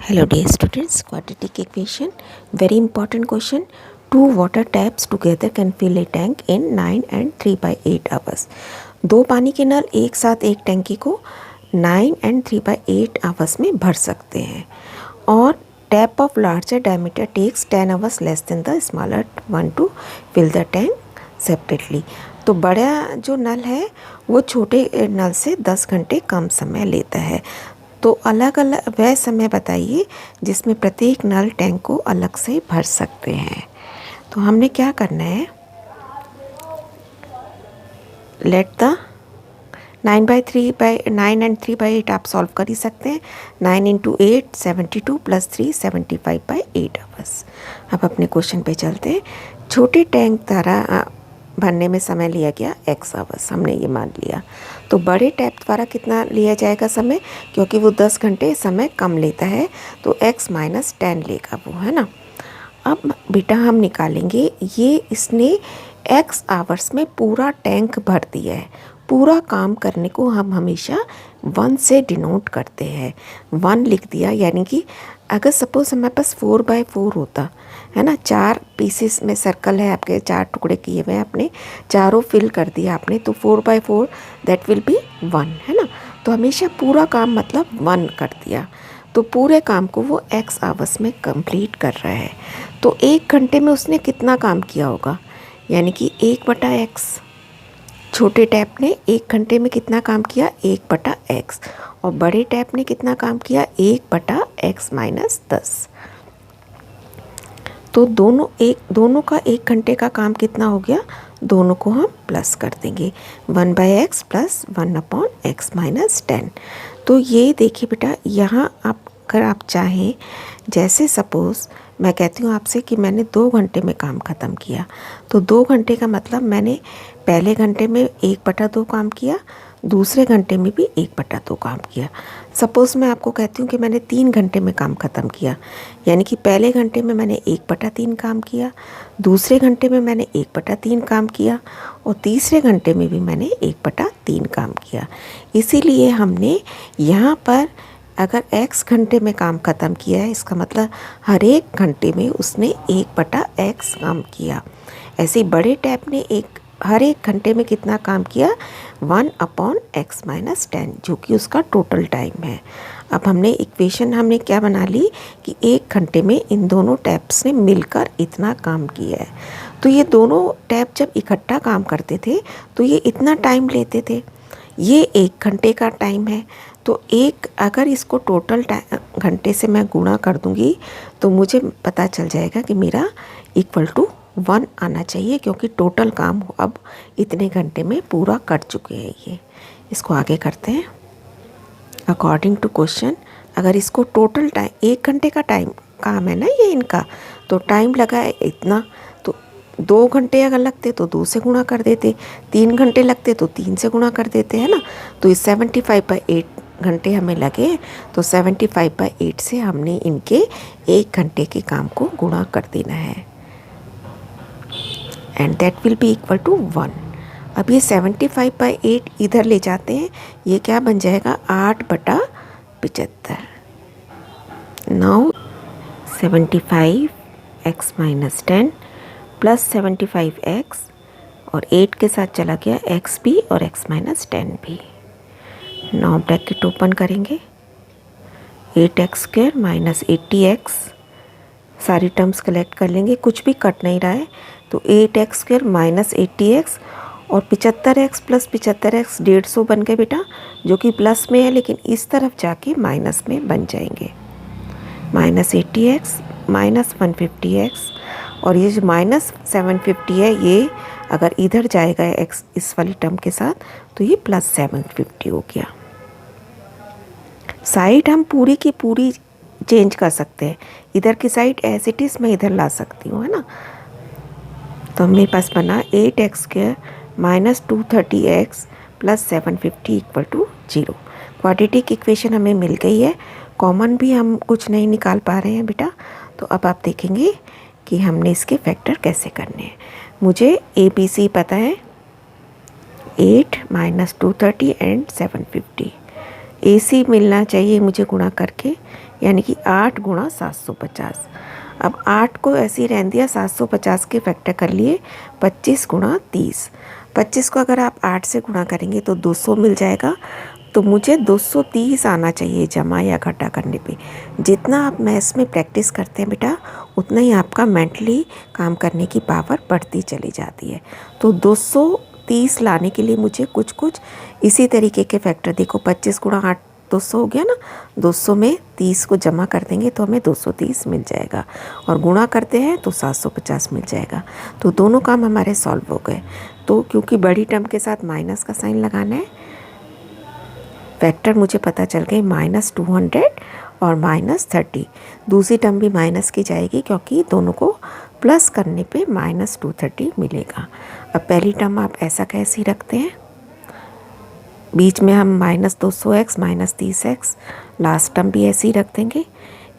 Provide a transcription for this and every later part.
Hello dear students, quadratic equation, very important question. Two water taps together can fill a tank in 9 and 3/8 hours. दो पानी के नल एक साथ एक टैंकी को 9 and 3/8 hours में भर सकते हैं और tap of larger diameter takes 10 hours less than the smaller one to fill the tank separately. तो बड़ा जो नल है वो छोटे नल से 10 घंटे कम समय लेता है। तो अलग अलग वह समय बताइए जिसमें प्रत्येक नल टैंक को अलग से भर सकते हैं। तो हमने क्या करना है, लेट द 9 and 3/8 आप सॉल्व कर ही सकते हैं। 9 × 8 72 + 3 75/8 आवर्स। अब अपने क्वेश्चन पे चलते हैं। छोटे टैंक द्वारा भरने में समय लिया गया x आवर्स, हमने ये मान लिया। तो बड़े टैप द्वारा कितना लिया जाएगा समय, क्योंकि वो 10 घंटे समय कम लेता है तो x - 10 लेगा वो, है ना। अब बेटा हम निकालेंगे, ये इसने x आवर्स में पूरा टैंक भर दिया है। पूरा काम करने को हम हमेशा 1 से डिनोट करते हैं। 1 लिख दिया, यानी कि अगर सपोज हमारे पास 4/4 होता है ना, 4 पीसेस में सर्कल है आपके, 4 टुकड़े किए हुए हैं आपने, चारों फिल कर दिया आपने, तो 4/4 दैट विल बी 1, है ना। तो हमेशा पूरा काम मतलब 1 कर दिया, तो पूरे काम को वो x आवर्स में कंप्लीट कर रहा है। तो 1 घंटे में उसने कितना काम किया होगा, यानी कि 1/x। छोटे टैप ने 1 घंटे में कितना काम किया, 1/x, और बड़े टैप ने कितना काम किया, 1/x - 10। तो दोनों का 1 घंटे का काम कितना हो गया, दोनों को हम प्लस कर देंगे, 1/x + 1/x - 10। तो ये देखिए बेटा, यहाँ अगर आप चाहें, जैसे सपोज़ मैं कहती हूँ आपसे कि मैंने 2 घंटे में काम ख़त्म किया, तो 2 घंटे का मतलब मैंने पहले घंटे में 1/2 काम किया, दूसरे घंटे में भी 1/2 काम किया। सपोज़ मैं आपको कहती हूँ कि मैंने 3 घंटे में काम ख़त्म किया, यानी कि पहले घंटे में मैंने 1/3 काम किया, दूसरे घंटे में मैंने 1/3 काम किया, और तीसरे घंटे में भी मैंने 1/3 काम किया। इसीलिए हमने यहाँ पर अगर x घंटे में काम ख़त्म किया है, इसका मतलब हर एक घंटे में उसने 1/x काम किया। ऐसे ही बड़े टैप ने हर एक घंटे में कितना काम किया, 1/x - 10, जो कि उसका टोटल टाइम है। अब हमने इक्वेशन हमने क्या बना ली कि 1 घंटे में इन दोनों टैप्स ने मिलकर इतना काम किया है। तो ये दोनों टैप जब इकट्ठा काम करते थे तो ये इतना टाइम लेते थे। ये 1 घंटे का टाइम है, तो अगर इसको टोटल घंटे से मैं गुणा कर दूंगी तो मुझे पता चल जाएगा कि मेरा = 1 आना चाहिए, क्योंकि टोटल काम अब इतने घंटे में पूरा कर चुके हैं ये। इसको आगे करते हैं। अकॉर्डिंग टू क्वेश्चन, अगर इसको टोटल टाइम 1 घंटे का टाइम काम है ना ये इनका, तो टाइम लगा है इतना, तो 2 घंटे अगर लगते तो 2 से गुणा कर देते, 3 घंटे लगते तो 3 से गुणा कर देते, है ना। तो ये 75/8 घंटे हमें लगे, तो 75/8 से हमने इनके 1 घंटे के काम को गुणा कर देना है, एंड दैट विल बी = 1। अब ये 75/8 इधर ले जाते हैं, ये क्या बन जाएगा, 8/75। नाउ 75x - 10 + 75x, और 8 के साथ चला गया x भी और x - 10 भी। नाउ ब्रैकेट ओपन करेंगे, 8x² - 80x, सारी टर्म्स कलेक्ट कर लेंगे, कुछ भी कट नहीं रहा है, तो 8x² - 80x, और 75x + 75x 150 बन गए बेटा, जो कि प्लस में है लेकिन इस तरफ जाके माइनस में बन जाएंगे, -80x - 150x, और ये जो -750 है ये अगर इधर जाएगा x इस वाली टर्म के साथ, तो ये +750 हो गया। साइड हम पूरी की पूरी चेंज कर सकते हैं, इधर की साइड एज इट इज़ मैं इधर ला सकती हूँ, है ना। तो मेरे पास बना 8x² - 230x + 750 = 0। क्वाड्रेटिक इक्वेशन हमें मिल गई है, कॉमन भी हम कुछ नहीं निकाल पा रहे हैं बेटा। तो अब आप देखेंगे कि हमने इसके फैक्टर कैसे करने हैं। मुझे ABC पता है, 8 - 230 एंड 750। AC मिलना चाहिए मुझे गुणा करके, यानी कि 8 गुणा 750। अब 8 को ऐसे ही रहने दिया, 750 के फैक्टर कर लिए 25 गुणा 30। 25 को अगर आप 8 से गुणा करेंगे तो 200 मिल जाएगा। तो मुझे 230 आना चाहिए जमा या घटा करने पे। जितना आप मैथ्स में प्रैक्टिस करते हैं बेटा, उतना ही आपका मेंटली काम करने की पावर बढ़ती चली जाती है। तो 230 लाने के लिए मुझे कुछ कुछ इसी तरीके के फैक्टर, देखो 25 गुणा 8 200 हो गया ना, 200 में 30 को जमा कर देंगे तो हमें 230 मिल जाएगा, और गुणा करते हैं तो 750 मिल जाएगा। तो दोनों काम हमारे सॉल्व हो गए। तो क्योंकि बड़ी टर्म के साथ माइनस का साइन लगाना है, फैक्टर मुझे पता चल गए -200 और -30। दूसरी टर्म भी माइनस की जाएगी क्योंकि दोनों को प्लस करने पे -230 मिलेगा। अब पहली टर्म आप ऐसा कैसे ही रखते हैं, बीच में हम -200x -30x, लास्ट टर्म भी ऐसे ही रख देंगे।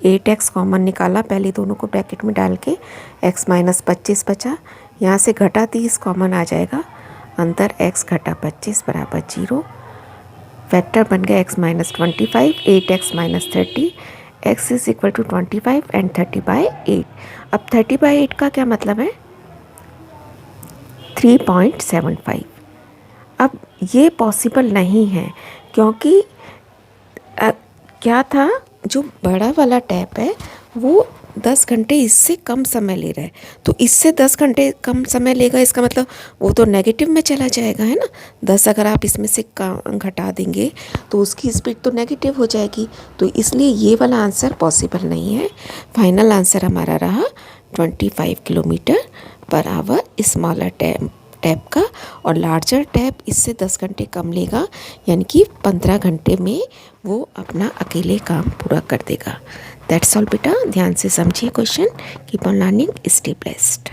8x कॉमन निकाला पहले दोनों को ब्रैकेट में डाल के, x -25 बचा, यहाँ से घटा 30 कॉमन आ जाएगा, अंतर x घटा 25 बराबर 0। फैक्टर बन गया x -25, 8x -30, x is equal to 25 and 30/8। अब 30/8 का क्या मतलब है, 3.75। अब ये पॉसिबल नहीं है क्योंकि क्या था, जो बड़ा वाला टैप है वो 10 घंटे इससे कम समय ले रहा है, तो इससे 10 घंटे कम समय लेगा, इसका मतलब वो तो नेगेटिव में चला जाएगा, है ना। 10 अगर आप इसमें से घटा देंगे तो उसकी स्पीड तो नेगेटिव हो जाएगी। तो इसलिए ये वाला आंसर पॉसिबल नहीं है। फाइनल आंसर हमारा रहा 25 kilometre per hour smaller tap का, और लार्जर टैप इससे 10 घंटे कम लेगा, यानी कि 15 घंटे में वो अपना अकेले काम पूरा कर देगा। दैट्स ऑल बेटा, ध्यान से समझिए question. Keep on learning, stay blessed.